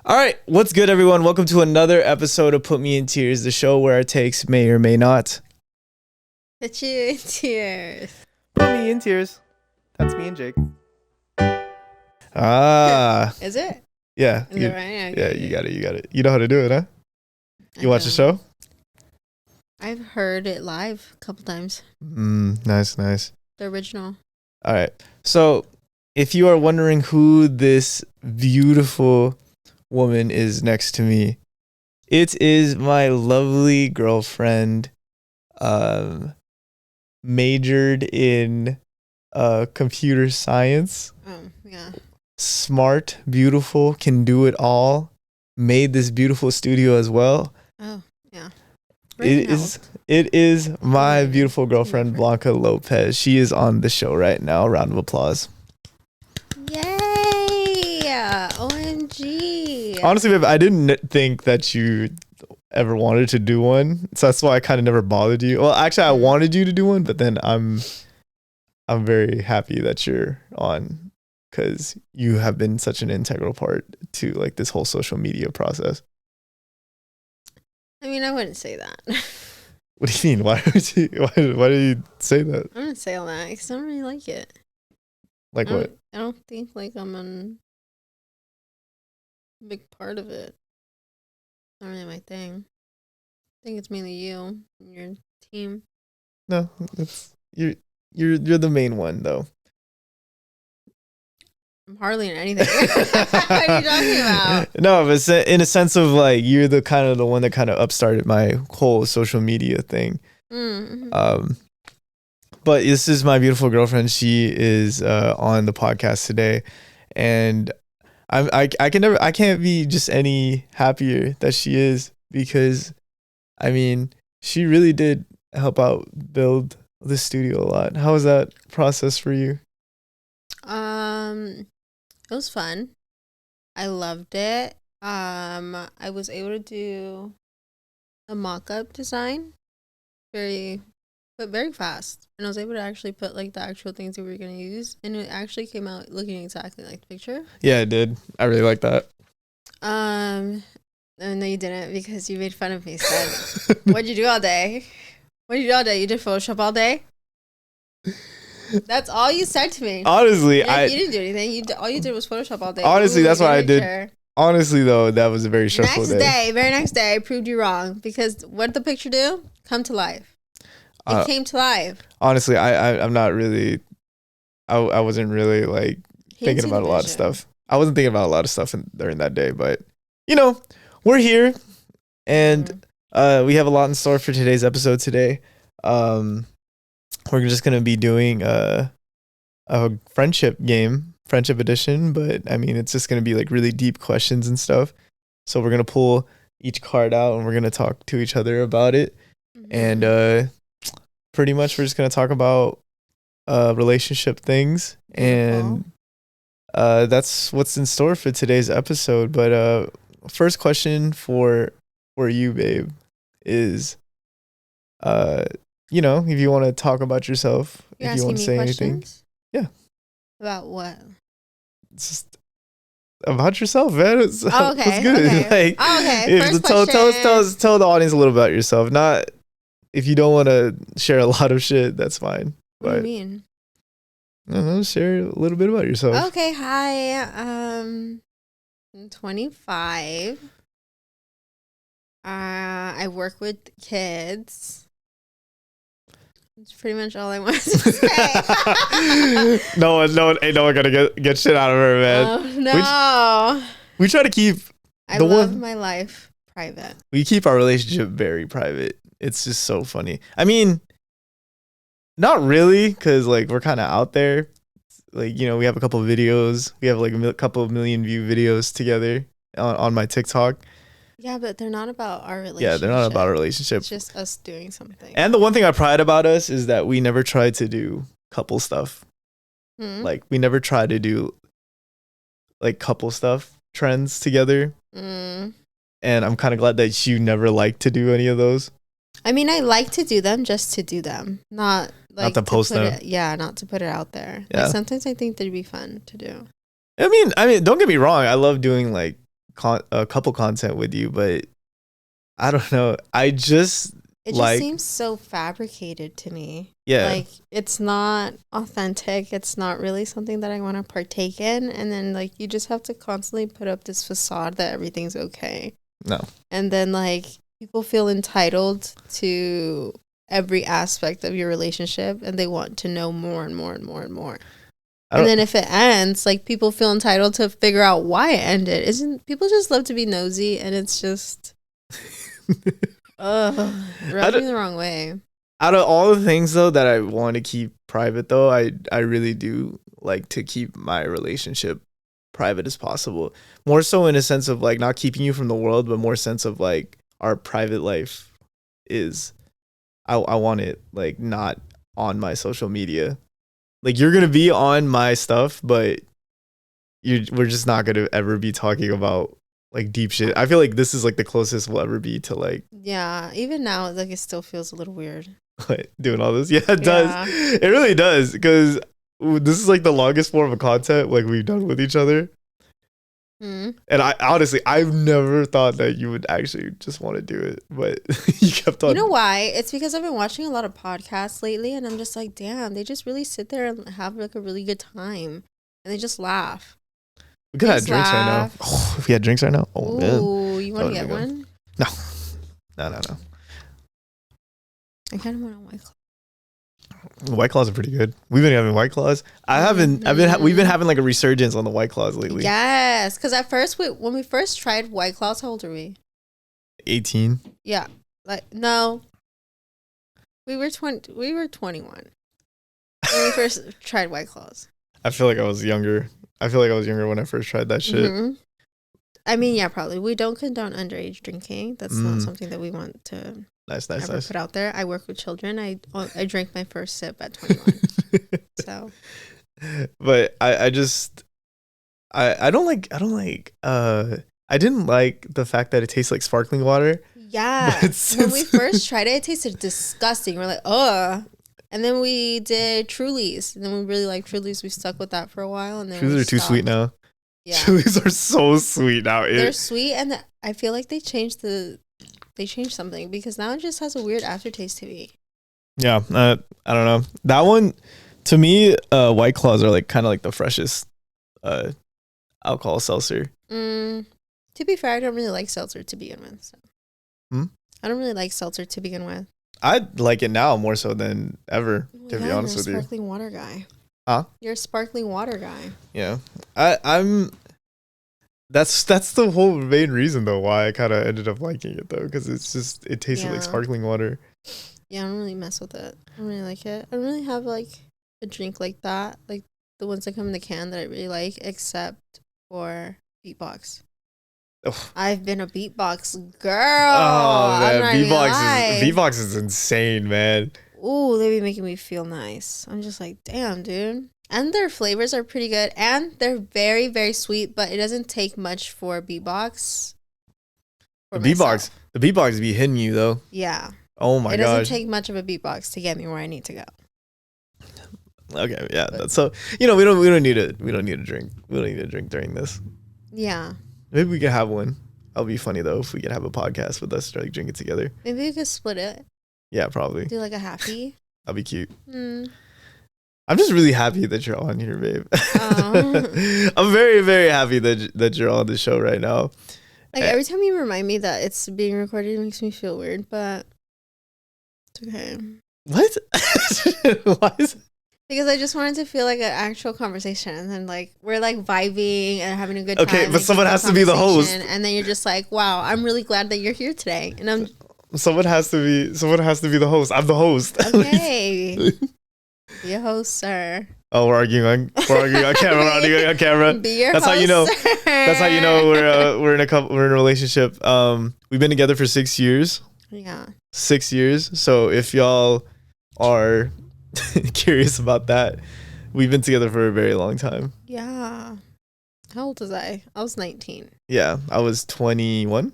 All right, what's good, everyone? Welcome to another episode of Put Me in Tears, the show where our takes may or may not Put you in tears. put me in tears. That's me and Jake. Ah, Is it? yeah, Is it right? Okay. yeah, you got it. You know how to do it, huh? You watch the show? I've heard it live a couple times. Nice. The original. All right, so if you are wondering who this beautiful woman is next to me, it is my lovely girlfriend. Majored in computer science. Oh, yeah. Smart, beautiful, can do it all. Made this beautiful studio as well. Oh, yeah. It is my beautiful girlfriend, Blanca Lopez. She is on the show right now. Round of applause. Yay! OMG. Honestly, babe, I didn't think that you ever wanted to do one, so that's why I kind of never bothered you. Well, actually, I wanted you to do one, but then I'm very happy that you're on because you have been such an integral part to like this whole social media process. I mean, I wouldn't say that. What do you mean? Why do you say that? I wouldn't say all that because I don't really like it. Like what? I don't think like I'm a big part of it. Not really my thing. I think it's mainly you and your team. No, it's you're the main one though. I'm hardly in anything. What are you talking about? No, but in a sense of like you're the one that kind of upstarted my whole social media thing. Mm-hmm. But this is my beautiful girlfriend. She is on the podcast today, and I can't be just any happier that she is, because I mean she really did help out build the studio a lot. How was that process for you? It was fun. I loved it. I was able to do a mock-up design very fast, and I was able to actually put like the actual things that we were gonna use, and it actually came out looking exactly like the picture. Yeah, it did. I really like that. No, you didn't, because you made fun of me. Said, "What'd you do all day? What did you do all day? You did Photoshop all day." That's all you said to me. Honestly, you didn't do anything. All you did was Photoshop all day. Honestly, that's what I did. Honestly, though, that was a very stressful Very next day, I proved you wrong, because what did the picture do? Come to life. It came to life. Honestly, I'm not really. I wasn't really like thinking about a lot of stuff. I wasn't thinking about a lot of stuff during that day, but you know, we're here, and we have a lot in store for today's episode today. We're just gonna be doing a friendship game, friendship edition, but I mean it's just gonna be like really deep questions and stuff. So we're gonna pull each card out and we're gonna talk to each other about it, and pretty much we're just gonna talk about relationship things, and that's what's in store for today's episode. But first question for you, babe, is if you want to talk about yourself, if you want to say anything. Yeah. About what? It's just about yourself, man. Okay. It's good. Okay. Okay. First question. Tell the audience a little about yourself. Not if you don't want to share a lot of shit, that's fine. But, what do you mean? I don't know, share a little bit about yourself. Okay. Hi. I'm 25. I work with kids. That's pretty much all I want to say. No one gonna get shit out of her, man. Oh, no. We try to keep. I love my life private. We keep our relationship very private. It's just so funny. I mean, not really, because like we're kind of out there. Like, we have a couple of videos. We have like a couple of million view videos together on my TikTok. Yeah, but they're not about our relationship. Yeah, they're not about our relationship. It's just us doing something. And the one thing I pride about us is that we never tried to do couple stuff. Like, we never try to do like couple stuff trends together. And I'm kind of glad that you never liked to do any of those. I mean, I like to do them just to do them, not like to post them. Not to put it out there. Yeah. Like, sometimes I think they'd be fun to do. I mean, don't get me wrong. I love doing like couple content with you, but I don't know. I just It just seems so fabricated to me. Yeah. Like, it's not authentic. It's not really something that I want to partake in. And then, like, you just have to constantly put up this facade that everything's okay. No. And then, like, people feel entitled to every aspect of your relationship, and they want to know more and more and more and more. And then if it ends, like, people feel entitled to figure out why it ended. People just love to be nosy, and it's just... rubbed me the wrong way. Out of all the things though that I want to keep private though, I really do like to keep my relationship private as possible. More so in a sense of like not keeping you from the world, but more sense of like our private life is I want it like not on my social media. Like you're gonna be on my stuff, but we're just not gonna ever be talking about like deep shit. I feel like this is like the closest we'll ever be to like even now, like it still feels a little weird. Like, doing all this. Yeah, it does. It really does, because this is like the longest form of content like we've done with each other. And I honestly, I've never thought that you would actually just want to do it, but you kept on. You know why? It's because I've been watching a lot of podcasts lately, and I'm just like, damn, they just really sit there and have like a really good time, and they just laugh. We could have drinks right now. Oh, if we had drinks right now. Oh, man. Ooh, you want to get one? No. I kind of want a White Claw. White Claws are pretty good. We've been having White Claws. We've been having like a resurgence on the White Claws lately. Yes, because at first, when we first tried White Claws, how old are we? 18. Yeah, like no, we were 20. We were 21 when we first tried White Claws. I feel like I was younger. When I first tried that shit. Mm-hmm. I mean, yeah, probably. We don't condone underage drinking. That's not something that we want to put out there. I work with children. I drank my first sip at 21. So, but I didn't like the fact that it tastes like sparkling water. Yeah. When we first tried it tasted disgusting. We're like, ugh. And then we did Trulies. And then we really liked Trulies. We stuck with that for a while. And then Trulies are too sweet now. Yeah. Trulies are so sweet now. They're sweet, and I feel like they changed something, because now it just has a weird aftertaste to me. Yeah, I don't know. That one, to me, White Claws are like kind of like the freshest alcohol seltzer. To be fair, I don't really like seltzer to begin with. So. I don't really like seltzer to begin with. I like it now more so than ever, to be honest with you. You're a sparkling water guy. Huh? You're a sparkling water guy. Yeah. That's the whole main reason though why I kind of ended up liking it though, because it tasted like sparkling water. Yeah, I don't really mess with it. I don't really like it. I don't really have like a drink like that, like the ones that come in the can that I really like, except for Beatbox. Oh. I've been a Beatbox girl. Oh man, Beatbox is insane, man. Ooh, they be making me feel nice. I'm just like, damn, dude. And their flavors are pretty good, and they're very, very sweet. But it doesn't take much for Beatbox. The Beatbox be hitting you though. Yeah. Oh my gosh. It doesn't take much of a Beatbox to get me where I need to go. Okay, yeah. So we don't need a drink. We don't need a drink during this. Yeah. Maybe we can have one. That'll be funny though if we could have a podcast with us, like drink it together. Maybe we could split it. Yeah, probably. Do like a happy. That'd be cute. I'm just really happy that you're on here, babe. I'm very, very happy that you're on the show right now. Like every time you remind me that it's being recorded, it makes me feel weird, but it's okay. What? Why is it? Because I just wanted to feel like an actual conversation, and then like we're like vibing and having a good time. Okay, but someone has to be the host, and then you're just like, "Wow, I'm really glad that you're here today." And someone has to be the host. I'm the host. Okay, be a host, sir. Oh, we're arguing on camera. Be your That's host, how you know. sir. That's how you know we're in a relationship. We've been together for 6 years. Yeah. 6 years. So if y'all are curious about that, we've been together for a very long time. Yeah. How old was I? I was 19. Yeah, I was 21.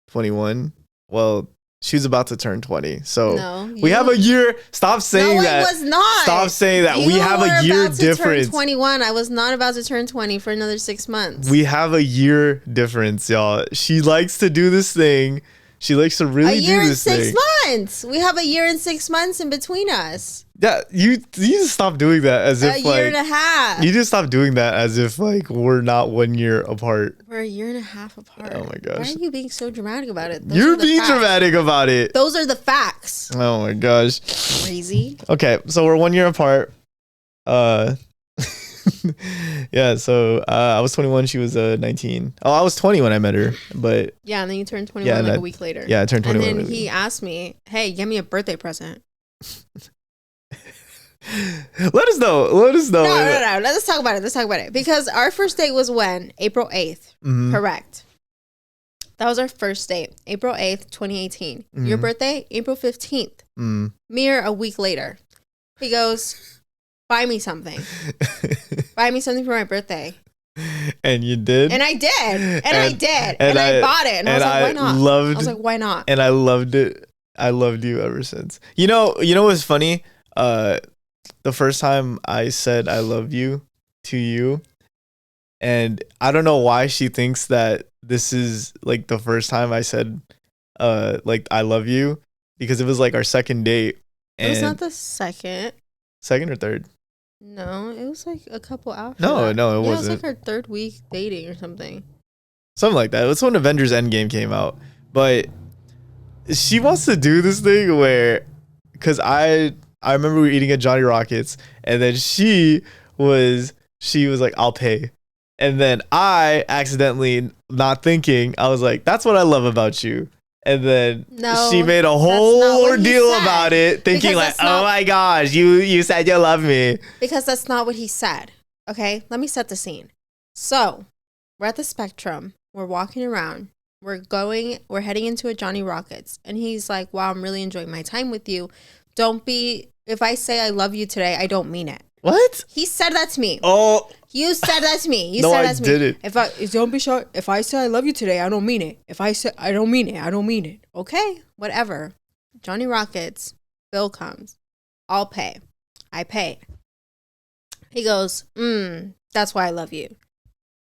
21. Well, She was about to turn 20. So No, we have a year. Stop saying no, that. I was not. Stop saying that. You We have a year about to difference. Turn 21. I was not about to turn 20 for another 6 months. We have a year difference, y'all. She likes to do this thing. She likes to really do this thing. A year and 6 months. We have a year and 6 months in between us. Yeah, you just stop doing that as if a year and a half. You just stop doing that as if like we're not 1 year apart. We're a year and a half apart. Oh my gosh. Why are you being so dramatic about it? You're being dramatic about it. Those are the facts. Oh my gosh. Crazy. Okay, so we're 1 year apart. Yeah, so I was 21, she was 19. Oh, I was 20 when I met her, but yeah, and then you turned 21 a week later. Yeah, I turned 21. And then he asked me, "Hey, get me a birthday present." Let us know. No. Let's talk about it. Because our first date was when? April 8th. Mm-hmm. Correct. That was our first date. April 8th, 2018. Mm-hmm. Your birthday? April 15th. Mm. Mere a week later. He goes, buy me something. Buy me something for my birthday. And you did? And I did. And I bought it. And I was like, why not? I was like, why not? And I loved it. I loved you ever since. You know what's funny? The first time I said I love you to you, and I don't know why she thinks that this is like the first time I said like I love you, because it was like our second date. And it was not the second or third. No, it was like a couple after. No, it wasn't. It was like our third week dating or something. Something like that. It was when Avengers Endgame came out. But she wants to do this thing where, because I remember we were eating at Johnny Rockets, and then she was like, I'll pay. And then I accidentally, not thinking, I was like, that's what I love about you. And then she made a whole ordeal about it, thinking like, oh my gosh, you said you love me. Because that's not what he said. Okay, let me set the scene. So we're at the Spectrum. We're walking around. We're heading into a Johnny Rockets. And he's like, wow, I'm really enjoying my time with you. If I say I love you today, I don't mean it. What? He said that to me. Oh. You said that to me. No, I didn't. Don't be sure. If I say I love you today, I don't mean it. If I say I don't mean it, I don't mean it. Okay, whatever. Johnny Rockets, bill comes. I'll pay. I pay. He goes, that's why I love you.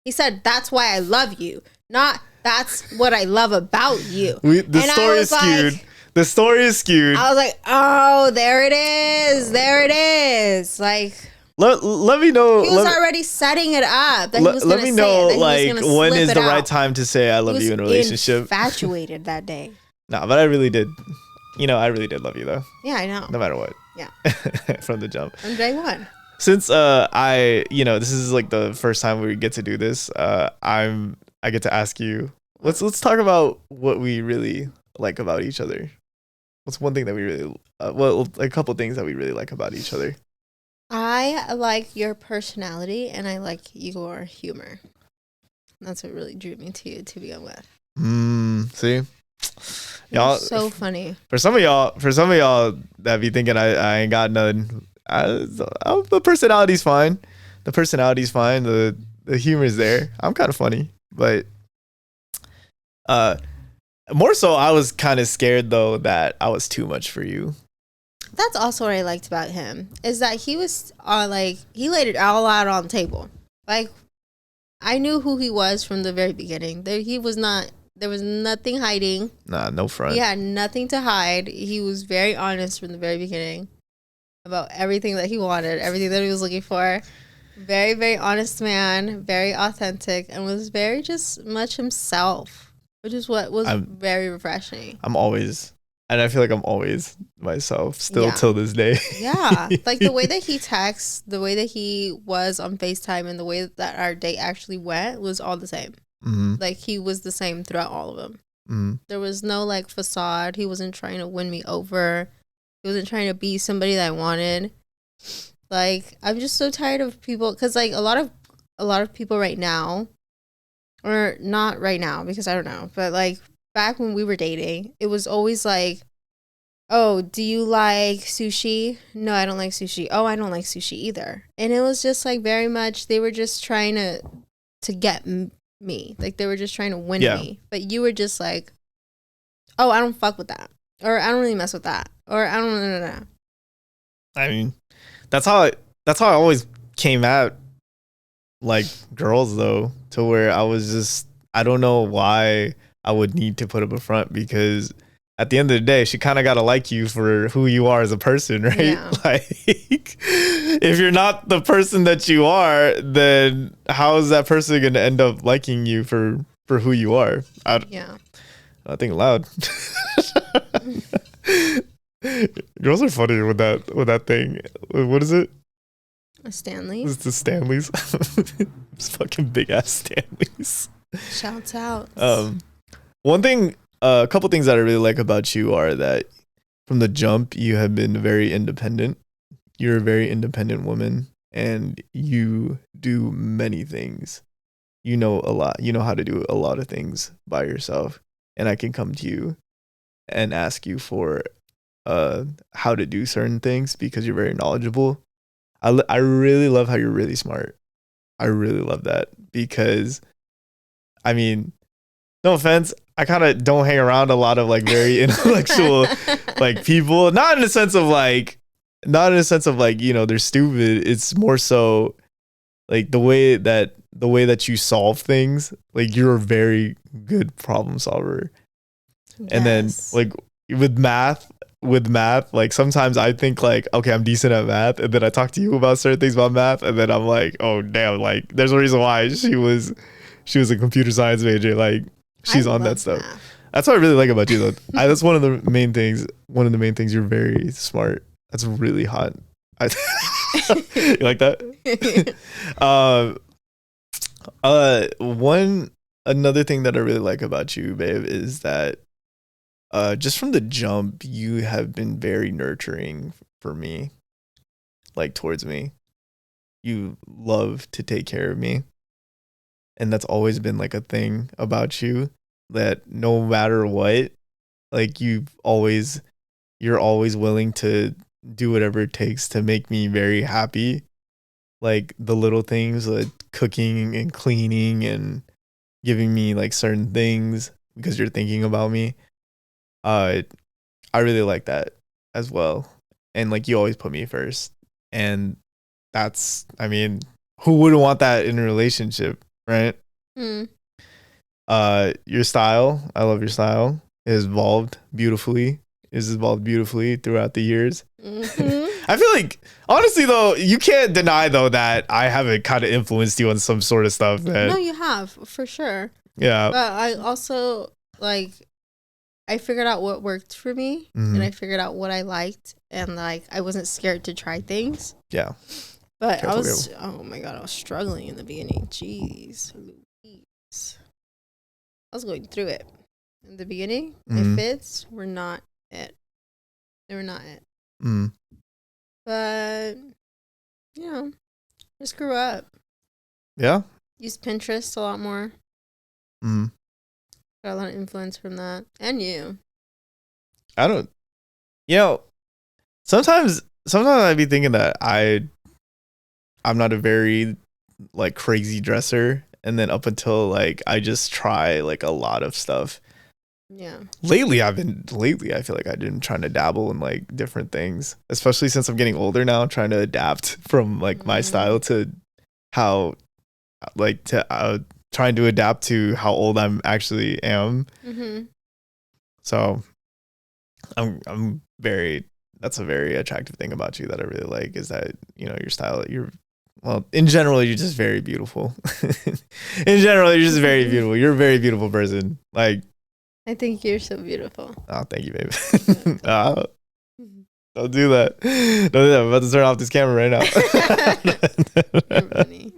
He said, that's why I love you. Not, that's what I love about you. The story is skewed. The story is skewed. I was like, oh, there it is. There it is. Like, let me know. He was already setting it up. Let me know, like, when is the right time to say I love you in a relationship. Infatuated that day. Nah, but I really did. I really did love you, though. Yeah, I know. No matter what. Yeah. From the jump. From day one. Since this is like the first time we get to do this, I get to ask you. Let's talk about what we really like about each other. What's one thing that we really a couple things that we really like about each other? I like your personality and I like your humor. That's what really drew me to you to begin with. See, y'all, so funny. For some of y'all that be thinking I ain't got none. The personality's fine. The personality's fine. The humor's there. I'm kind of funny, but more so, I was kind of scared though that I was too much for you. That's also what I liked about him, is that he was he laid it all out on the table. Like, I knew who he was from the very beginning. There was nothing hiding. Nah, no front. He had nothing to hide. He was very honest from the very beginning about everything that he wanted, everything that he was looking for. Very, very honest man, very authentic, and was very just much himself, which is what was very refreshing. And I feel like I'm always myself still till this day. Yeah. Like the way that he texts, the way that he was on FaceTime, and the way that our date actually went was all the same. Mm-hmm. Like he was the same throughout all of them. Mm-hmm. There was no like facade. He wasn't trying to win me over. He wasn't trying to be somebody that I wanted. Like, I'm just so tired of people, because like a lot of people right now, or not right now because I don't know, but like back when we were dating, it was always like, oh, do you like sushi? No, I don't like sushi. Oh, I don't like sushi either. And it was just like very much, they were just trying to get me. Like they were just trying to win me. But you were just like, oh, I don't fuck with that. Or I don't really mess with that. Or I don't know. I mean, that's how I always came at like girls though, to where I was just, I don't know why I would need to put up a front, because at the end of the day, she kind of got to like you for who you are as a person, right? Yeah. Like, if you're not the person that you are, then how is that person going to end up liking you for who you are? Yeah. I think loud. Girls are funny with that thing. What is it? A Stanley. It's the Stanleys. It's fucking big ass Stanleys. Shouts out. One thing, a couple things that I really like about you are that from the jump, you have been very independent. You're a very independent woman, and you do many things. You know a lot. You know how to do a lot of things by yourself, and I can come to you and ask you for how to do certain things because you're very knowledgeable. I really love how you're really smart. I really love that because, I mean, no offense, I kind of don't hang around a lot of like very intellectual like people. Not in the sense of like, you know, they're stupid. It's more so like the way that you solve things. Like, you're a very good problem solver. Yes. And then like with math, like sometimes I think like, okay, I'm decent at math, and then I talk to you about certain things about math, and then I'm like, oh damn, like there's a reason why she was a computer science major. Like, she's on that stuff. Math. That's what I really like about you though. That's one of the main things. One of the main things, you're very smart. That's really hot. You like that? Another thing that I really like about you, babe, is that just from the jump, you have been very nurturing for me, like towards me. You love to take care of me. And that's always been like a thing about you, that no matter what, like you're always willing to do whatever it takes to make me very happy. Like the little things, like cooking and cleaning and giving me like certain things because you're thinking about me. I really like that as well. And like, you always put me first. And that's, I mean, who wouldn't want that in a relationship, right? Your style, I love your style. It has evolved beautifully. It's evolved beautifully throughout the years. I feel like, honestly though, you can't deny though that I haven't kind of influenced you on some sort of stuff. No, you have, for sure. Yeah. But I also, like, I figured out what worked for me, and I figured out what I liked, and like I wasn't scared to try things. Yeah. But Careful, oh my god, I was struggling in the beginning. Jeez Louise. I was going through it. In the beginning, my fits were not it. They were not it. But, you know, just grew up. Yeah. Used Pinterest a lot more. Got a lot of influence from that. And you. I don't, you know, sometimes I'd be thinking that I'm not a very like crazy dresser, and then up until like I just try like a lot of stuff. Yeah. Lately I feel like I've been trying to dabble in like different things, especially since I'm getting older now, trying to adapt from like my style to how, like, to trying to adapt to how old I'm actually am. So I'm very, that's a very attractive thing about you that I really like, is that, you know, your style, well, in general, you're just very beautiful. In general, you're just very beautiful. You're a very beautiful person. Like, I think you're so beautiful. Oh, thank you, babe. Don't do that. Don't do that. I'm about to turn off this camera right now. You're funny.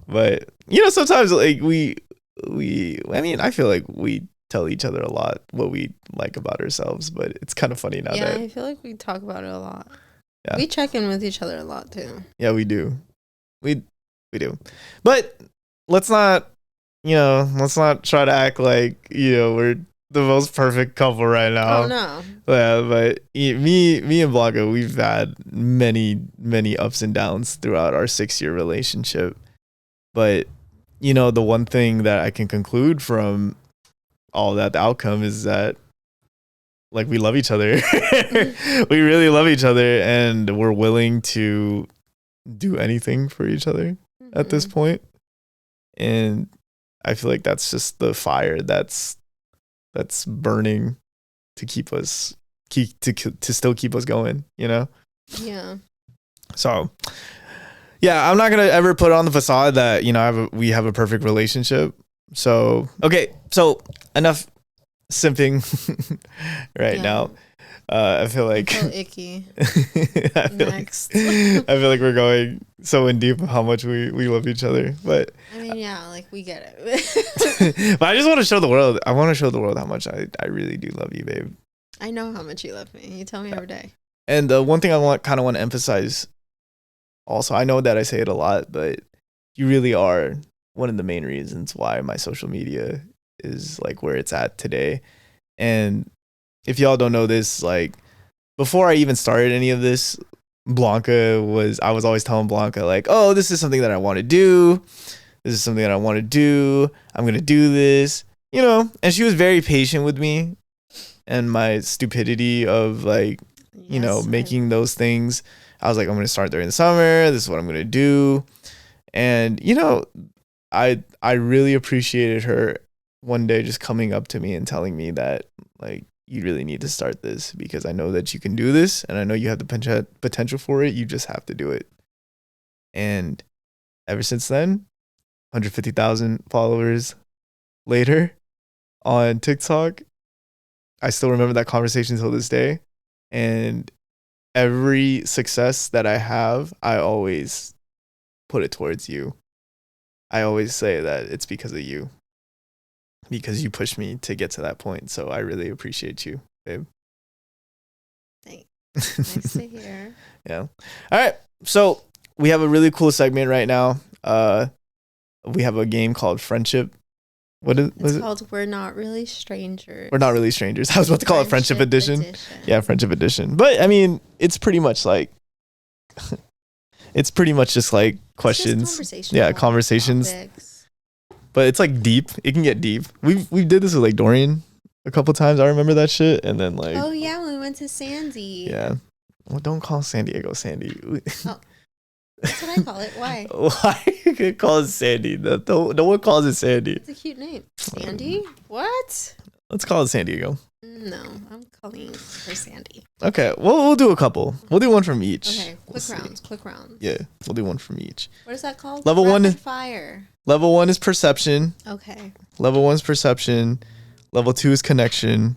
But, you know, sometimes like I mean, I feel like we tell each other a lot what we like about ourselves, but it's kind of funny now that. I feel like we talk about it a lot. Yeah. We check in with each other a lot too. Yeah, we do. We do. But let's not try to act like, you know, we're the most perfect couple right now. Oh no. Yeah, but me and Blanca, we've had many ups and downs throughout our 6-year relationship. But, you know, the one thing that I can conclude from all that, the outcome, is that like we love each other. We really love each other, and we're willing to do anything for each other at this point. And I feel like that's just the fire that's burning to keep us to still keep us going, you know? Yeah. So yeah, I'm not gonna ever put on the facade that, you know, we have a perfect relationship. So okay, so enough simping now. I feel like so icky. I feel like we're going so in deep of how much we love each other. But I mean, yeah, like we get it. But I just want to show the world. I want to show the world how much I really do love you, babe. I know how much you love me. You tell me every day. And one thing I kind of want to emphasize also, I know that I say it a lot, but you really are one of the main reasons why my social media is like where it's at today. And if y'all don't know this, like before I even started any of this, I was always telling Blanca like, oh, this is something that I want to do. This is something that I want to do. I'm going to do this, you know? And she was very patient with me and my stupidity of like, you know, making those things. I was like, I'm going to start during the summer. This is what I'm going to do. And, you know, I really appreciated her one day just coming up to me and telling me that like, you really need to start this because I know that you can do this and I know you have the potential for it. You just have to do it. And ever since then, 150,000 followers later on TikTok, I still remember that conversation till this day. And every success that I have, I always put it towards you. I always say that it's because of you. Because you pushed me to get to that point. So I really appreciate you, babe. Thanks. Nice to hear. Yeah. All right. So we have a really cool segment right now. We have a game called Friendship. It's called We're Not Really Strangers. We're Not Really Strangers. I was about to call it Friendship Edition. Yeah, Friendship Edition. But I mean, it's pretty much like it's pretty much just like questions. Conversations. Topics. But it's like deep. It can get deep. We did this with like Dorian a couple times. I remember that shit. And then like, oh yeah, when we went to Sandy. Yeah. Well, don't call San Diego Sandy. Oh, that's what I call it. Why? Why you call it Sandy? No one calls it Sandy. It's a cute name. Sandy? What? Let's call it San Diego. No, I'm calling her Sandy. Okay. Well, we'll do a couple. We'll do one from each. Okay. Quick rounds. Yeah. We'll do one from each. What is that called? Level Rapid 1 fire. Level 1 is perception. Okay. Level 1 is perception. Level 2 is connection.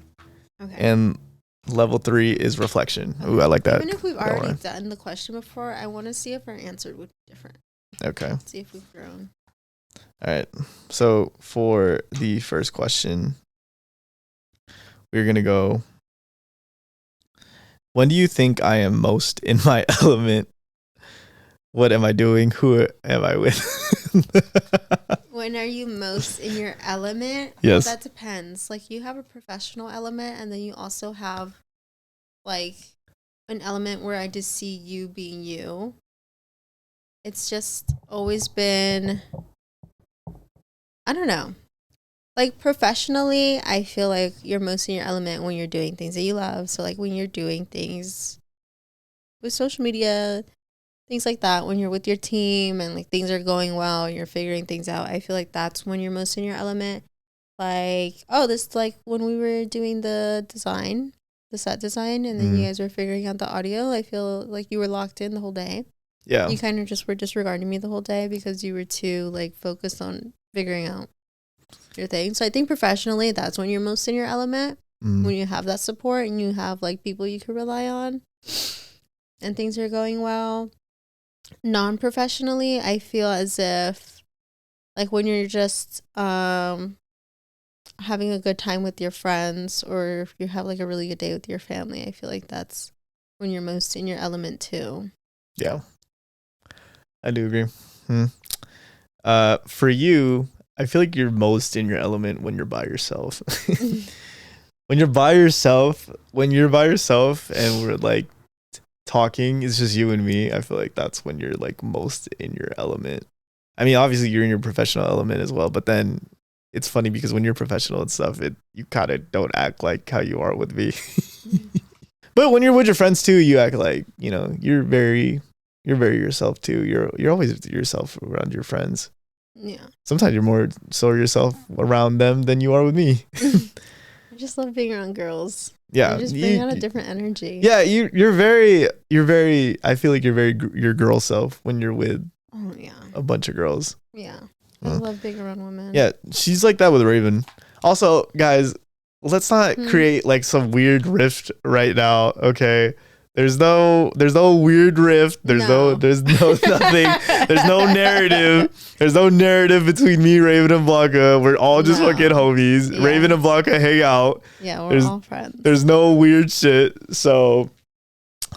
Okay. And level 3 is reflection. Okay. Ooh, I like that. Even if we've already done the question before, I want to see if our answer would be different. Okay. Let's see if we've grown. All right. So for the first question, we're going to go, when do you think I am most in my element? What am I doing? Who am I with? When are you most in your element? Yes. Well, that depends. Like you have a professional element and then you also have like an element where I just see you being you. It's just always been, I don't know. Like professionally, I feel like you're most in your element when you're doing things that you love. So like when you're doing things with social media, things like that, when you're with your team and like things are going well and you're figuring things out, I feel like that's when you're most in your element. Like, this like when we were doing the set design, and then you guys were figuring out the audio, I feel like you were locked in the whole day. Yeah. You kind of just were disregarding me the whole day because you were too like focused on figuring out your thing. So I think professionally, that's when you're most in your element, when you have that support and you have like people you can rely on and things are going well. Non-professionally, I feel as if like when you're just having a good time with your friends, or if you have like a really good day with your family, I feel like that's when you're most in your element too. Yeah, I do agree. For you, I feel like you're most in your element when you're by yourself. When you're by yourself and we're like talking, it's just you and me, I feel like that's when you're like most in your element. I mean, obviously you're in your professional element as well, but then it's funny because when you're professional and stuff, you kind of don't act like how you are with me. But when you're with your friends too, you act like, you know, you're very yourself too. You're always yourself around your friends. Yeah. Sometimes you're more so yourself around them than you are with me. I just love being around girls. Yeah, you just bring out a different energy. Yeah, you're very. I feel like you're very your girl self when you're with a bunch of girls. Yeah, I love being around women. Yeah, she's like that with Raven. Also, guys, let's not create like some weird rift right now. Okay, there's no weird rift. There's no nothing. There's no narrative. There's no narrative between me, Raven, and Blanca. We're all just fucking homies. Yeah. Raven and Blanca hang out. Yeah, we're all friends. There's no weird shit. So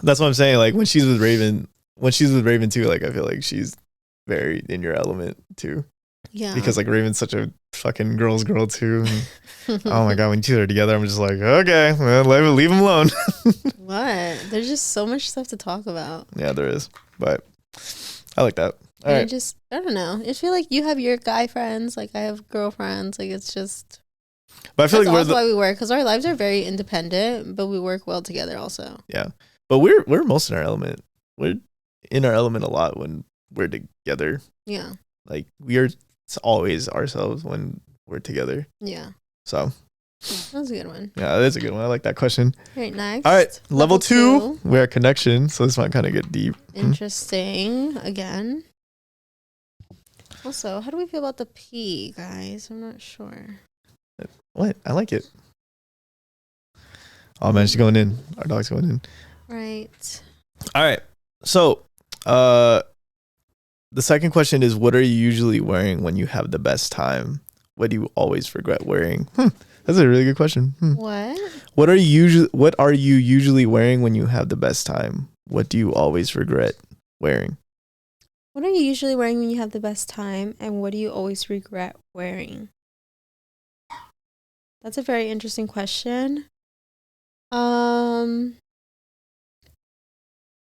that's what I'm saying. Like when she's with Raven too, like I feel like she's very in your element too. Yeah. Because like Raven's such a fucking girl's girl too. Oh my god, when you two are together, I'm just like, okay, well, leave them alone. What? There's just so much stuff to talk about. Yeah, there is. But I like that. All right. I don't know. I feel like you have your guy friends, like I have girlfriends. Like it's just. But I feel that's why we work, because our lives are very independent, but we work well together also. Yeah, but we're most in our element. We're in our element a lot when we're together. Yeah. Like we are always ourselves when we're together. Yeah. So. That's a good one. Yeah, that's a good one. I like that question. All right, next. All right, level 2. We're at connection, so this might kind of get deep. Interesting. Again. Also, how do we feel about the P, guys? I'm not sure. What? I like it. Oh man, she's going in. Our dog's going in. Right. All right. So, the second question is, what are you usually wearing when you have the best time? What do you always regret wearing? That's a really good question. What are you usually wearing when you have the best time? What do you always regret wearing? What are you usually wearing when you have the best time, and what do you always regret wearing? That's a very interesting question.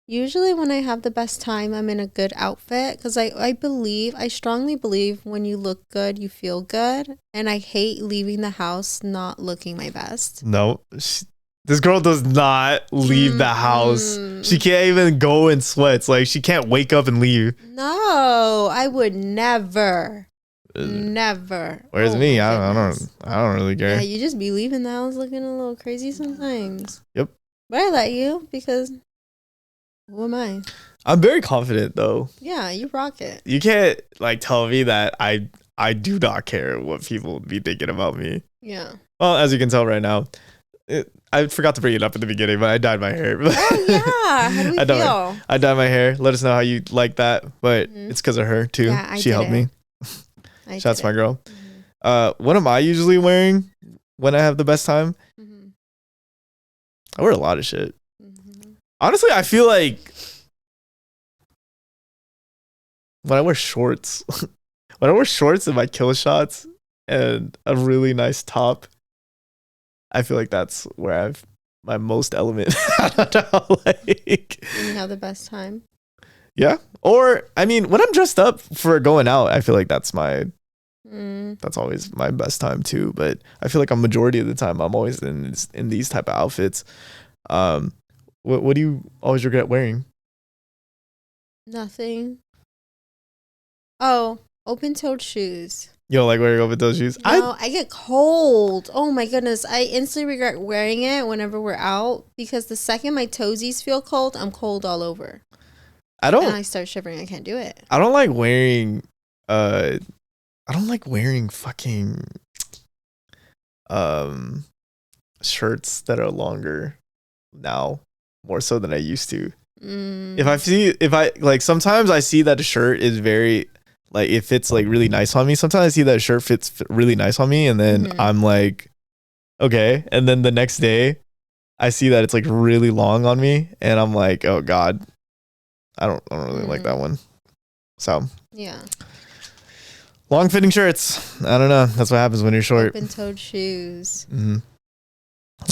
Usually when I have the best time, I'm in a good outfit, because I strongly believe when you look good, you feel good. And I hate leaving the house not looking my best. No, this girl does not leave the house. She can't even go in sweats. Like she can't wake up and leave. No, I would never. Never. Whereas me, I don't really care. Yeah, you just be leaving the house looking a little crazy sometimes. Yep. But I let you, because who am I? I'm very confident though. Yeah, you rock it. You can't like tell me that I do not care what people would be thinking about me. Yeah. Well, as you can tell right now, I forgot to bring it up at the beginning, but I dyed my hair. Oh yeah, how do we feel? I dyed my hair. Let us know how you like that, but it's because of her too. Yeah, she helped me. Shouts my girl. What am I usually wearing when I have the best time? I wear a lot of shit. Honestly, I feel like when I wear shorts, and my kill shots and a really nice top, I feel like that's where I've my most element. I don't know, like when you have the best time. Yeah. Or I mean, when I'm dressed up for going out, I feel like that's always my best time too. But I feel like a majority of the time I'm always in these type of outfits. What do you always regret wearing? Nothing. Oh, open-toed shoes. You don't like wearing open-toed shoes? No, I get cold. Oh my goodness. I instantly regret wearing it whenever we're out, because the second my toesies feel cold, I'm cold all over. And I start shivering. I can't do it. I don't like wearing fucking shirts that are longer now, more so than I used to. If I like, sometimes I see that a shirt is very like, it fits like really nice on me. Sometimes I see that a shirt fits really nice on me, and then I'm like, okay. And then the next day I see that it's like really long on me, and I'm like, oh god, I don't really like that one. So yeah, long fitting shirts, I don't know, that's what happens when you're short. Open-toed shoes.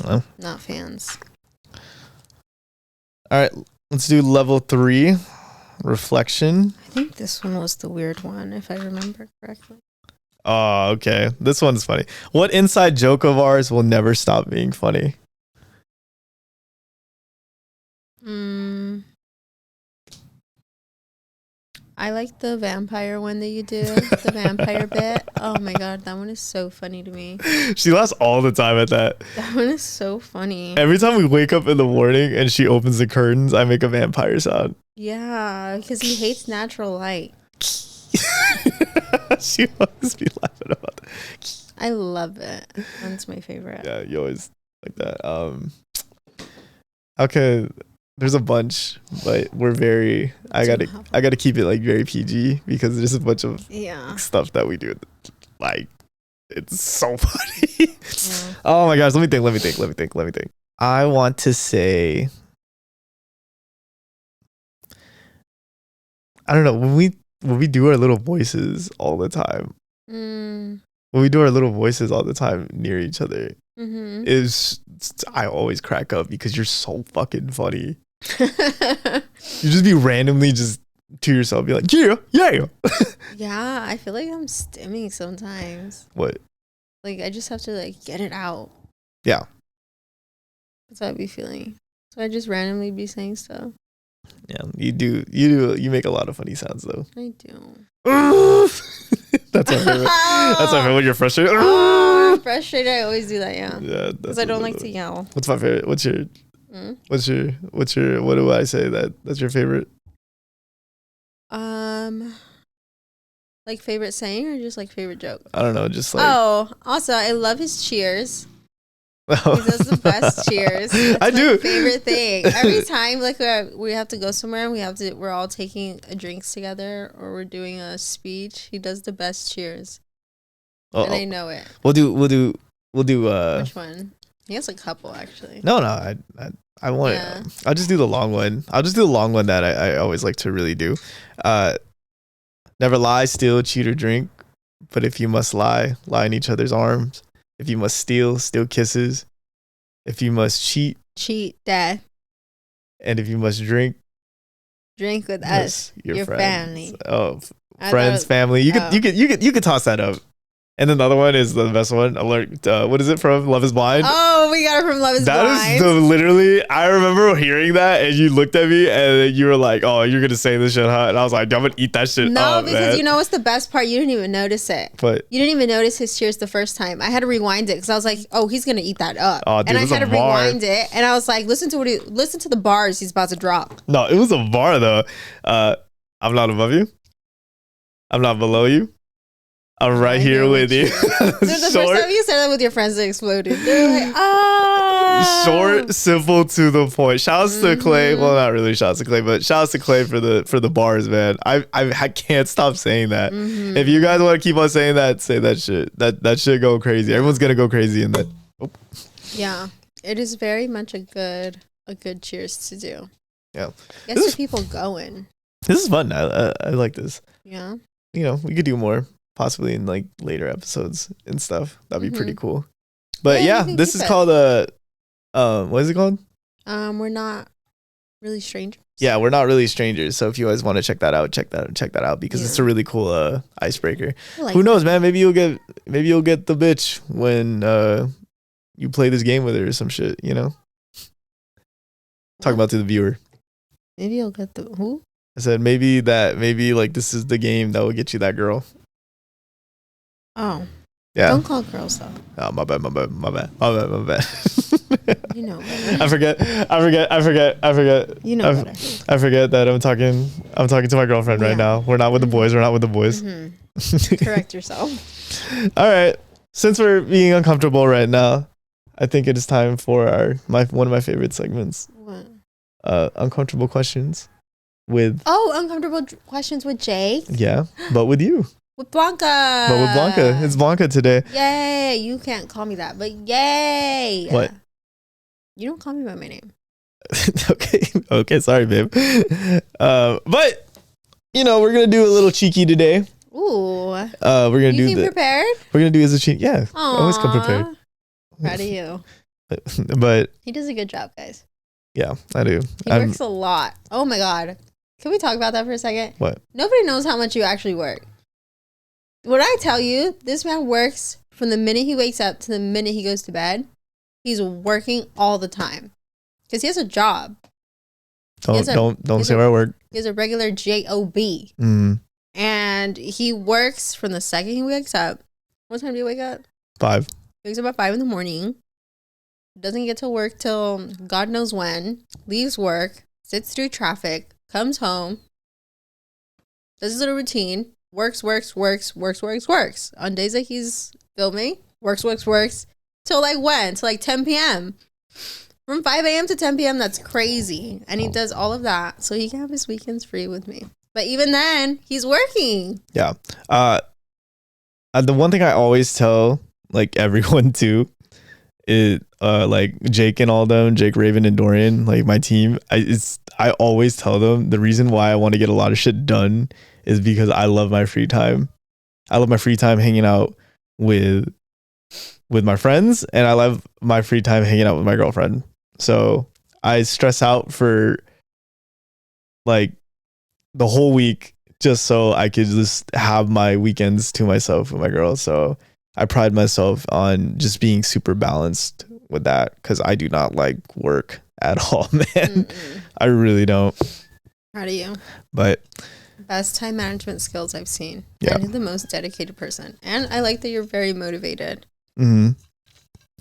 Well, not fans. All right, let's do level 3, reflection. I think this one was the weird one, if I remember correctly. Oh, okay. This one's funny. What inside joke of ours will never stop being funny? I like the vampire one that you do, the vampire bit. Oh my god, that one is so funny to me. She laughs all the time at that. That one is so funny. Every time we wake up in the morning and she opens the curtains, I make a vampire sound. Yeah, because he hates natural light. She always be laughing about that. I love it. That's my favorite. Yeah, you always like that. Okay, there's a bunch, but we're very. I gotta keep it like very PG because there's a bunch of stuff that we do. Like, it's so funny. Yeah. Oh my gosh, let me think. I want to say, I don't know, when we do our little voices all the time. When we do our little voices all the time near each other, I always crack up because you're so fucking funny. You just be randomly just to yourself, be like, yeah. Yeah, I feel like I'm stimming sometimes. What? Like, I just have to like get it out. Yeah. That's what I be feeling. So I just randomly be saying stuff. Yeah, you make a lot of funny sounds though. I do. That's my favorite. That's my favorite. When you're frustrated. I'm frustrated. I always do that. Yeah. Yeah. Because I don't like to yell. What's my favorite? What's your? What do I say that's your favorite? Like favorite saying or just like favorite joke? I don't know. Just like. Oh, also I love his cheers. He does the best cheers. That's I do. Favorite thing. Every time like we have to go somewhere and we're all taking a drinks together or we're doing a speech. He does the best cheers. And I know it. We'll do. Which one? He has a couple actually. No. I want it. I'll just do the long one. I'll just do the long one that I always like to really do. Never lie, steal, cheat, or drink. But if you must lie in each other's arms. If you must steal kisses. If you must cheat, death. And if you must drink with us, your family. Oh, friends, family. You could toss that up. And then the other one is the best one. Alert. What is it from? Love Is Blind. Oh, we got it from Love Is Blind. That is literally. I remember hearing that, and you looked at me, and you were like, "Oh, you're gonna say this shit, huh?" And I was like, "I'm gonna eat that shit." No, because you know what's the best part? You didn't even notice it. But you didn't even notice his cheers the first time. I had to rewind it because I was like, "Oh, he's gonna eat that up." Oh, dude, and I had to rewind it, and I was like, "Listen to the bars he's about to drop." No, it was a bar though. I'm not above you. I'm not below you. I'm right here with you. The first time you said that with your friends, they exploded. They're like, ah. Short, simple, to the point. Shouts to Clay. Well, not really shouts to Clay, but shouts to Clay for the bars, man. I can't stop saying that. If you guys want to keep on saying that, say that shit. That shit go crazy. Everyone's gonna go crazy in that. Oh. Yeah, it is very much a good cheers to do. Yeah, gets the people going. This is fun. I like this. Yeah, we could do more. Possibly in like later episodes and stuff. That'd be pretty cool. But yeah, this is called what is it called? We're not really strangers. Yeah, we're not really strangers. So if you guys want to check that out, check that out because it's a really cool icebreaker. Who knows, man? Maybe you'll get the bitch when you play this game with her or some shit. Talk about to the viewer. Maybe you'll get the who? I said maybe like this is the game that will get you that girl. Oh. Yeah. Don't call girls though. Oh, my bad. You know better. I forget. You know better. I forget that I'm talking to my girlfriend right now. We're not with the boys. Correct yourself. All right. Since we're being uncomfortable right now, I think it is time for one of my favorite segments. What? Uncomfortable questions with. Oh, uncomfortable questions with Jake. Yeah, but with you. With Blanca. But with Blanca. It's Blanca today. Yay. You can't call me that, but yay. What? You don't call me by my name. Okay. Sorry, babe. But, we're going to do a little cheeky today. Ooh. We're going to do prepared? We're going to do as a cheeky. Yeah. Aww. Always come prepared. Proud of you. But. He does a good job, guys. Yeah, I do. He works a lot. Oh my God. Can we talk about that for a second? What? Nobody knows how much you actually work. When I tell you, this man works from the minute he wakes up to the minute he goes to bed. He's working all the time because he has a job. Don't say where I work. He has a regular job, and he works from the second he wakes up. What time do you wake up? 5. He wakes up at 5 in the morning. Doesn't get to work till God knows when. Leaves work, sits through traffic, comes home, does his little routine. Works. On days that he's filming, works. Till like when? Till like 10 p.m. From 5 a.m. to 10 p.m. That's crazy. And he does all of that so he can have his weekends free with me. But even then, he's working. Yeah. The one thing I always tell like everyone too is like Jake and all them, Jake, Raven, and Dorian, like my team. I always tell them the reason why I want to get a lot of shit done is because I love my free time. I love my free time hanging out with my friends, and I love my free time hanging out with my girlfriend. So I stress out for like the whole week just so I could just have my weekends to myself with my girl. So I pride myself on just being super balanced with that because I do not like work at all, man. I really don't. Proud of you. But best time management skills I've seen. Yeah. And you're the most dedicated person. And I like that you're very motivated. I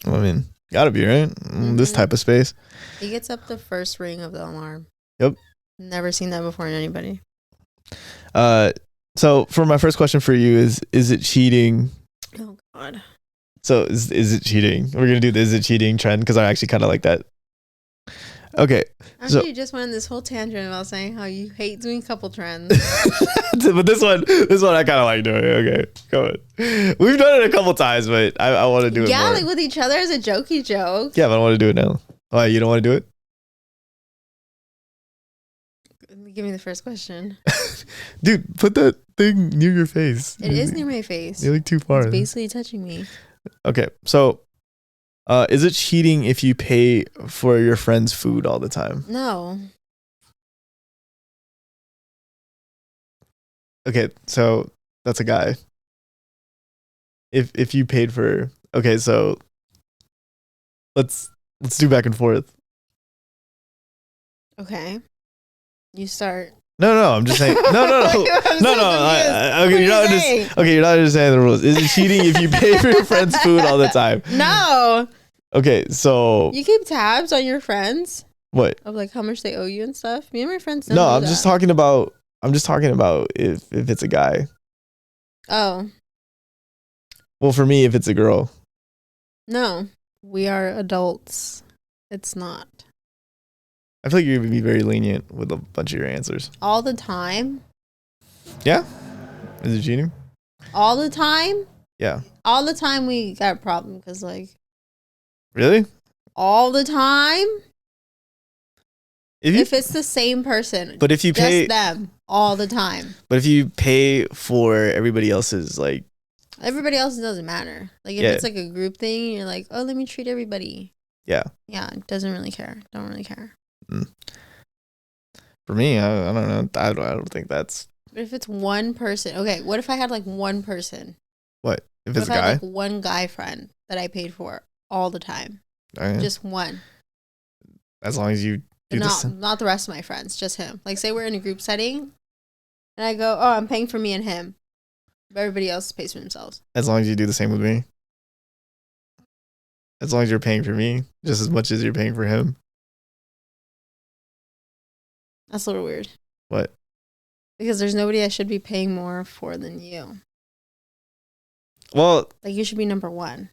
mean, gotta be, right? This type of space. He gets up the first ring of the alarm. Yep. Never seen that before in anybody. So for my first question for you is it cheating? Oh God. So is it cheating? We're gonna do the is it cheating trend because I actually kind of like that. Okay. Actually, you just went on this whole tangent about saying how you hate doing couple trends. But this one I kind of like doing. Okay, go on. We've done it a couple times, but I want to do it. Yeah, more. like with each other as a jokey joke. Yeah, but I want to do it now. Why you don't want to do it? Give me the first question. Dude, put that thing near your face. It is near my face. You're like too far. It's basically touching me. Okay, so is it cheating if you pay for your friend's food all the time? No. Okay, so that's a guy. If you paid for, okay, so let's do back and forth. Okay. You start. No, I'm just saying. No. Okay, you're not understanding the rules. Is it cheating if you pay for your friend's food all the time? No. Okay, so you keep tabs on your friends. What? Of like how much they owe you and stuff. Me and my friends don't. No, do I'm that. just talking about. If it's a guy. Oh. Well, for me, if it's a girl. No, we are adults. It's not. I feel like you're gonna be very lenient with a bunch of your answers. All the time. Yeah. Is it cheating? All the time. Yeah. All the time we got a problem because like. Really? All the time. If it's the same person. But if you pay just them all the time. But if you pay for everybody else's, like. Everybody else doesn't matter. Like if it's like a group thing, you're like, oh, let me treat everybody. Yeah. Yeah, doesn't really care. Don't really care. For me, I don't know. I don't think that's. But if it's one person, okay. What if I had like one person? What if it's what a guy? I had, like one guy friend that I paid for all the time. Just one. As long as you do not the rest of my friends, just him. Like say we're in a group setting, and I go, oh, I'm paying for me and him. But everybody else pays for themselves. As long as you do the same with me. As long as you're paying for me just as much as you're paying for him. That's a little weird. What? Because there's nobody I should be paying more for than you. Well, like you should be number one.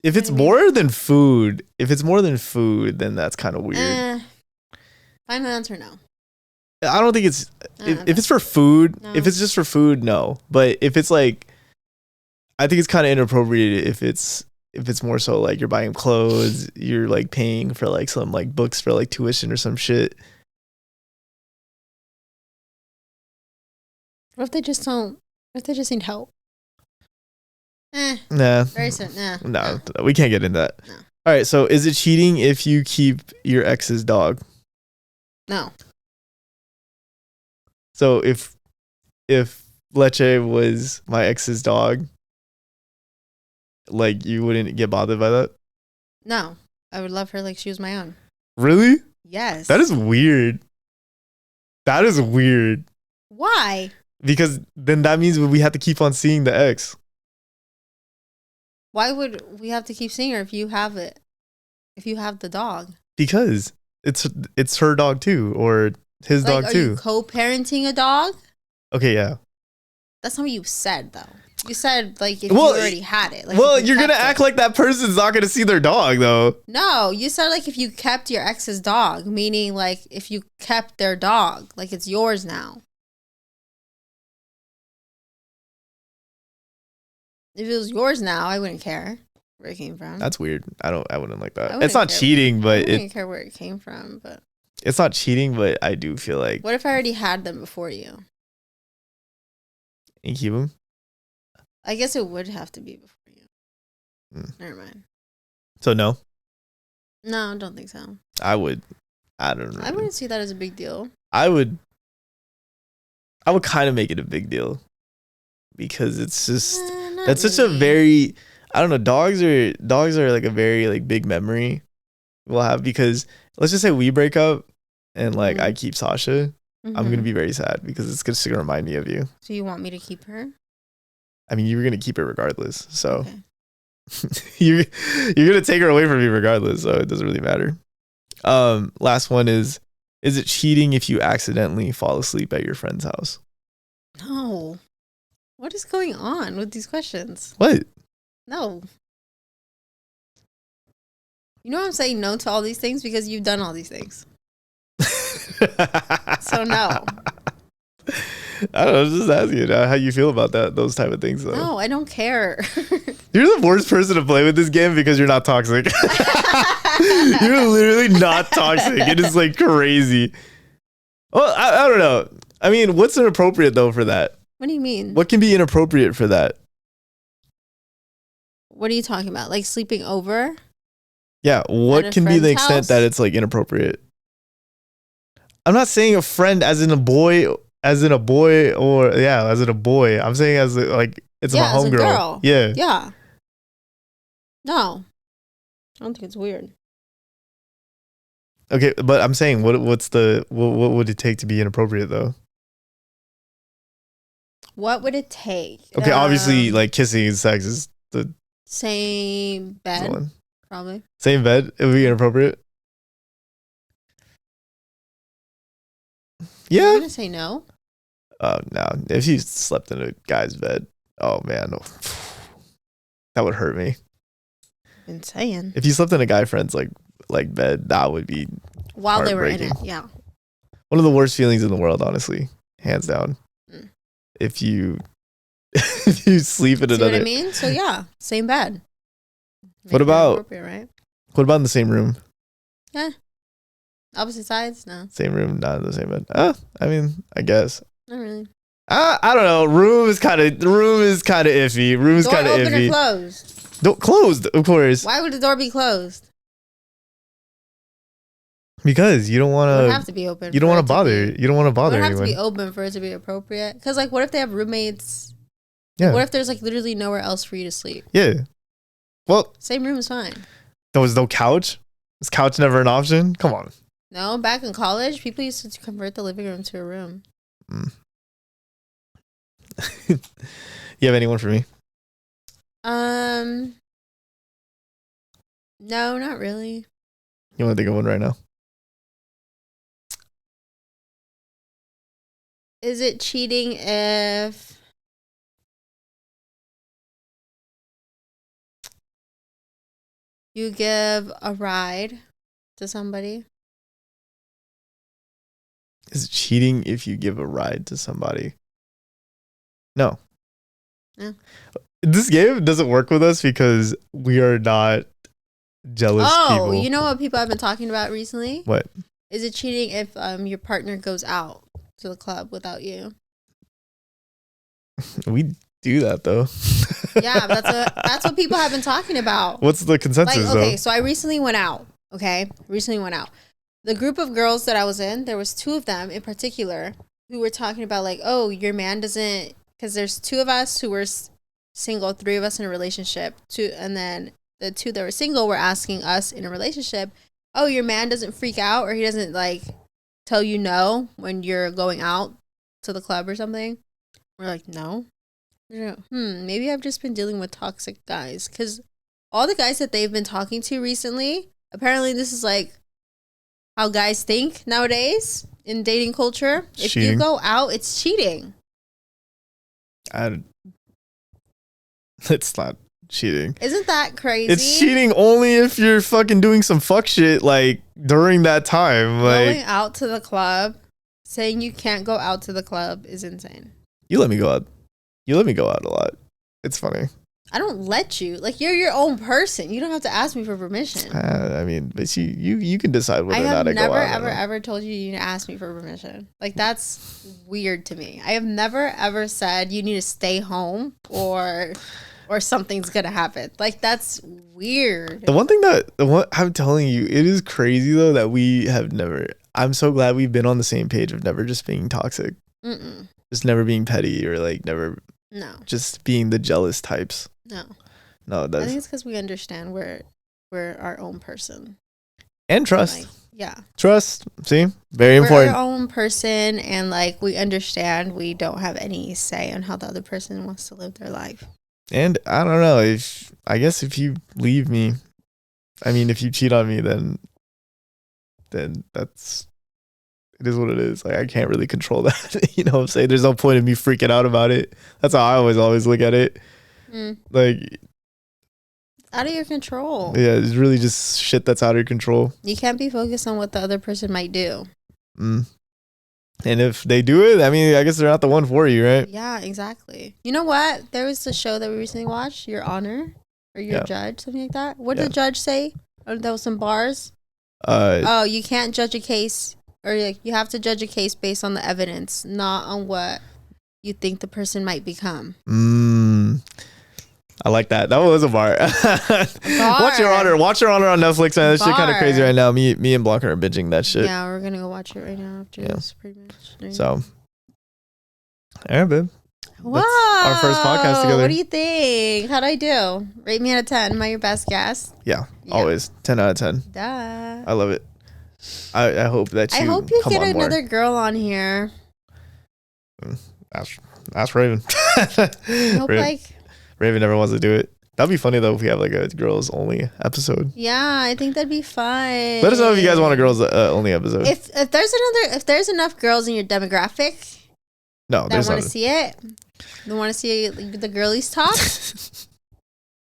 If it's more than food, then that's kind of weird. Final answer, no. I don't think it's if it's for food. No. If it's just for food, no. But if it's like, I think it's kind of inappropriate if it's more so like you're buying clothes, you're like paying for like some like books for like tuition or some shit. What if they just don't? What if they just need help? Nah. Very soon. No, we can't get into that. No. All right. So, is it cheating if you keep your ex's dog? No. So if Leche was my ex's dog, like you wouldn't get bothered by that? No, I would love her like she was my own. Really? Yes. That is weird. That is weird. Why? Because then that means we have to keep on seeing the ex. Why would we have to keep seeing her if you have it? If you have the dog? Because it's her dog too, or his Like, dog are too. you co-parenting a dog? Okay, yeah. That's not what you said, though. You said, like, if Well, you already had it. Like, well, if you you're going to kept act it. like that person's not going to see their dog, though. No, you said, like, if you kept your ex's dog, meaning, like, if you kept their dog, like, it's yours now. If it was yours now, I wouldn't care where it came from. That's weird. I wouldn't like that. wouldn't It's not care. cheating, I but wouldn't care where it came from, but... It's not cheating, but I do feel like... What if I already had them before you? You keep them? I guess it would have to be before you. Never mind. So no? No, I don't think so. I would. I don't know. I wouldn't see that as a big deal. I would kind of make it a big deal. Because it's just... That's such a very... I don't know. Dogs are like a very like big memory we'll have, because let's just say we break up and like I keep Sasha. I'm going to be very sad because it's just going to remind me of you. So you want me to keep her? I mean, you're going to keep her regardless. So Okay. you're going to take her away from me regardless. So it doesn't really matter. Last one is it cheating if you accidentally fall asleep at your friend's house? No. What is going on with these questions? What? No. You know I'm saying no to all these things because you've done all these things. So no. I don't know, just asking how you feel about those type of things though. No, I don't care. You're the worst person to play with this game because you're not toxic. You're literally not toxic. It is like crazy. Well, I don't know. I mean, what's inappropriate though for that? What do you mean? What can be inappropriate for that? What are you talking about? Like sleeping over? Yeah, what At a can be the friend's extent house? that it's like inappropriate? I'm not saying a friend as in a boy, or as in a boy. I'm saying as like it's my as a homegirl. girl. Yeah. Yeah. No. I don't think it's weird. Okay, but I'm saying what would it take to be inappropriate though? What would it take? Okay, obviously like kissing and sex is the Same bed, one. probably. Same bed, it would be inappropriate. You're Yeah. gonna say no? No. If you slept in a guy's bed, oh man, no. That would hurt me. I've been saying. If you slept in a guy friend's like bed, that would be While they were in it, heartbreaking. yeah. One of the worst feelings in the world, honestly, hands down. Mm. If you if you sleep in See another, what I mean? So yeah, same bed. What about- appropriate, right? what about in the same room? Opposite sides? No, Same room, not in the same bed. I mean, I guess. not really. I don't know. Room is kind of iffy. Room is Door kind of open or iffy. closed? Closed, of course, Why would the door be closed? because you don't It would have want to be open. You don't for want it to bother. be- You don't want to It would bother have to be anyone. open for it to be appropriate. Because like, what if they have roommates? Yeah. What if there's like literally nowhere else for you to sleep? Yeah. Well, Same room is fine. there was no couch. Is couch never an option? Come on. No, back in college, people used to convert the living room to a room. You have anyone for me? No, not really. You want to think of one right now? Is it cheating if you give a ride to somebody? Is it cheating if you give a ride to somebody? No. Yeah. This game doesn't work with us because we are not jealous people. You know what people have been talking about recently? What? Is it cheating if your partner goes out to the club without you? We do that though. Yeah, but that's what people have been talking about. What's the consensus Like, okay, though? so I recently went out. The group of girls that I was in, there was two of them in particular who were talking about like, oh, your man doesn't because there's 2 of us who were single, 3 of us in a relationship, and then the 2 that were single were asking us in a relationship, oh, your man doesn't freak out or he doesn't like tell you no when you're going out to the club or something. We're like, no. Maybe I've just been dealing with toxic guys, because all the guys that they've been talking to recently, apparently this is like how guys think nowadays in dating culture. If you go out, it's cheating. It's not cheating. Isn't that crazy? It's cheating only if you're fucking doing some fuck shit like during that time. Like going out to the club, saying you can't go out to the club is insane. You let me go out. You let me go out a lot. It's funny. I don't let you. Like, you're your own person. You don't have to ask me for permission. I mean, but you can decide whether or not I go out. I have never, ever told you need to ask me for permission. Like, that's weird to me. I have never, ever said you need to stay home or something's going to happen. Like, that's weird. The one I'm telling you, it is crazy, though, that we have never... I'm so glad we've been on the same page of never just being toxic. Just never being petty or, like, never... No. Just being the jealous types. No, I think it's because we understand we're our own person. And trust. Like, yeah. Trust. See? Very important. We're our own person, and like we understand we don't have any say on how the other person wants to live their life. And I don't know, I guess if you leave me, I mean, if you cheat on me, then that's, it is what it is. Like, I can't really control that. You know what I'm saying? There's no point in me freaking out about it. That's how I always look at it. Like, it's out of your control. Yeah, it's really just shit that's out of your control. You can't be focused on what the other person might do. And if they do it, I mean, I guess they're not the one for you, right? Yeah, exactly. You know what? There was a show that we recently watched, Your Honor, or Your Judge, something like that. What did the judge say? Oh, there was some bars. You can't judge a case, or like you have to judge a case based on the evidence, not on what you think the person might become. I like that. That was a bar. Watch Your Honor. Watch Your Honor on Netflix, man. That shit kind of crazy right now. Me and Blanca are binging that shit. Yeah, we're gonna go watch it right now after this, pretty much. So, all right, babe. Wow. Our first podcast together. What do you think? How'd I do? Rate me out of 10. Am I your best guest? Yeah, always 10 out of 10. Duh. I love it. I hope that you. I hope you come get on another more. girl on here. Ask Raven. I hope Raven never wants to do it. That'd be funny though if we have like a girls only episode. Yeah, I think that'd be fun. Let us know if you guys want a girls only episode. If there's enough girls in your demographic that want to see it, they want to see the girlies talk.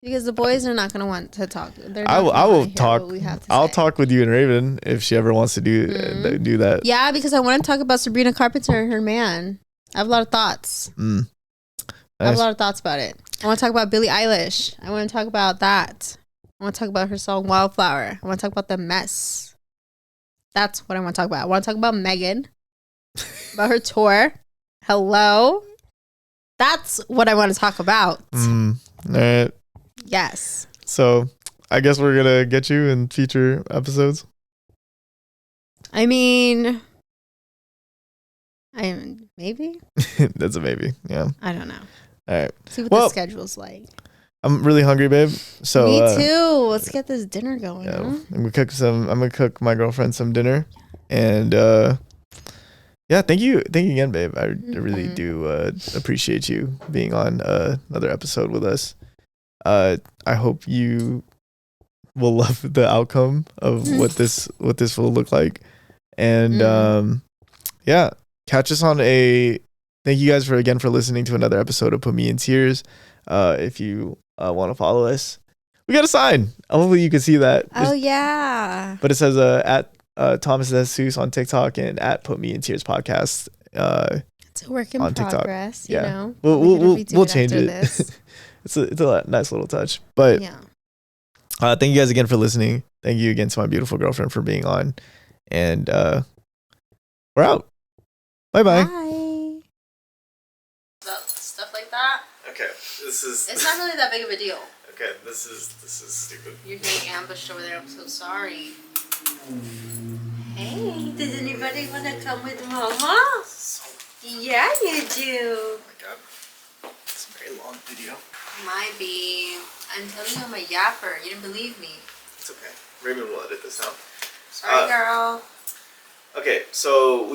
Because the boys are not going to want to talk. I will talk. I'll talk with you and Raven if she ever wants to do that. Yeah, because I want to talk about Sabrina Carpenter and her man. I have a lot of thoughts. Nice. I have a lot of thoughts about it. I want to talk about Billie Eilish. I want to talk about that. I want to talk about her song Wildflower. I want to talk about The Mess. That's what I want to talk about. I want to talk about Megan. About her tour. Hello. That's what I want to talk about. All right. Yes. So I guess we're going to get you in future episodes. I mean, maybe. That's a maybe. Yeah. I don't know. All right. See what the schedule's like. I'm really hungry, babe. So me too. Let's get this dinner going. Yeah, huh? I'm gonna cook my girlfriend some dinner, and yeah, thank you again, babe. I really do appreciate you being on another episode with us. I hope you will love the outcome of what this will look like, and yeah, catch us on a. Thank you guys for listening to another episode of Put Me in Tears. If you want to follow us, we got a sign. Hopefully you can see that. Oh yeah. But it says at Thomas Jesus on TikTok and at Put Me in Tears podcast. It's a work in progress. TikTok. You know. We'll change it. it's a nice little touch. But yeah. Thank you guys again for listening. Thank you again to my beautiful girlfriend for being on. And we're out. Bye. Stuff like that. Okay, this is. It's not really that big of a deal. Okay, this is stupid. You're getting ambushed over there. I'm so sorry. Hey, does anybody want to come with Mama? Yeah, you do. Oh my God. very long video. Might be. I'm telling you I'm a yapper. You didn't believe me. It's okay. Raymond will edit this out. Sorry, girl. Okay, so